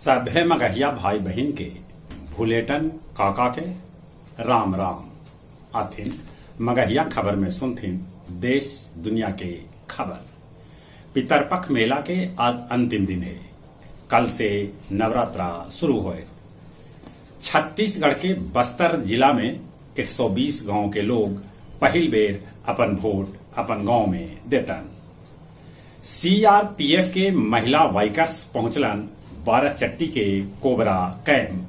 सभे मगहिया भाई बहन के भूलेटन काका के राम राम आथिन। मगहिया खबर में सुनथिन देश दुनिया के खबर। पितरपक्ष मेला के आज अंतिम दिन है। कल से नवरात्रा शुरू हुए। छत्तीसगढ़ के बस्तर जिला में 120 गांव के लोग पहली बेर अपन वोट अपन गांव में देतन। सीआरपीएफ के महिला वाइकर्स पहुंचलन बाराचट्टी के कोबरा कैंप।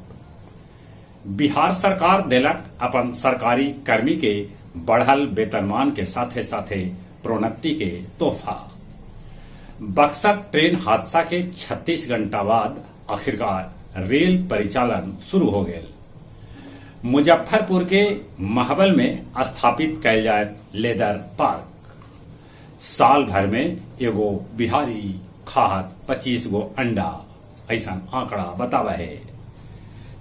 बिहार सरकार देलक अपन सरकारी कर्मी के बढ़ल वेतनमान के साथे साथे प्रोन्नति के तोहफा। बक्सर ट्रेन हादसा के 36 घंटा बाद आखिरकार रेल परिचालन शुरू हो गया। मुजफ्फरपुर के महबल में स्थापित कैल जाए लेदर पार्क। साल भर में एगो बिहारी खात 25 गो अंडा, ऐसा आंकड़ा बतावा है।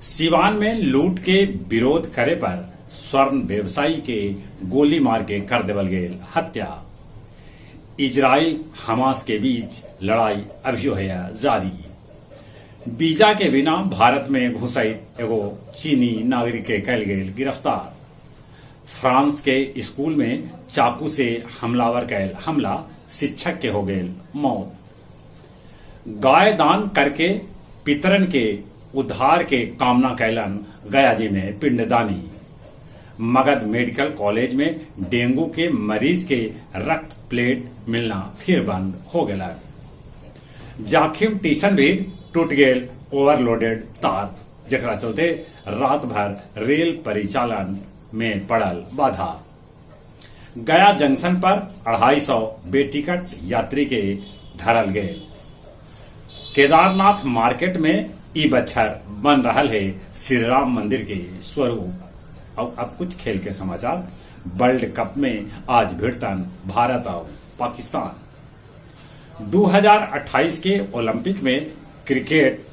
सिवान में लूट के विरोध करे पर स्वर्ण व्यवसायी के गोली मार के कर देवल गेल हत्या। इजराइल हमास के बीच लड़ाई अभी है जारी। वीजा के बिना भारत में घुसैत एगो चीनी नागरिक के कैल गेल गिरफ्तार। फ्रांस के स्कूल में चाकू से हमलावर कैल हमला, शिक्षक के हो गेल मौत। गाय दान करके पितरन के उद्धार के कामना कैलन गया जी में पिंडदानी। मगध मेडिकल कॉलेज में डेंगू के मरीज के रक्त प्लेट मिलना फिर बंद हो गया। जाखिम स्टेशन भी टूट गेल ओवरलोडेड तार, जकरा चलते रात भर रेल परिचालन में पड़ल बाधा। गया जंक्शन पर 250 बेटिकट यात्री के धरल गए। केदारनाथ मार्केट में ई बच्छर बन रहा है श्री राम मंदिर के स्वरूप। अब कुछ खेल के समाचार। वर्ल्ड कप में आज भिड़तन भारत और पाकिस्तान। 2028 के ओलंपिक में क्रिकेट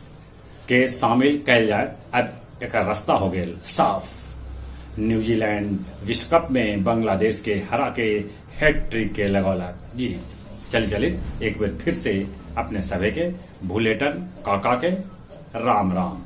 के शामिल कैल जाए, अब एक रास्ता हो गया साफ। न्यूजीलैंड विश्व कप में बांग्लादेश के हरा के हैट्रिक के लगौलक। जी चलित एक बार फिर से अपने सभी के भूलेटन काका के राम राम।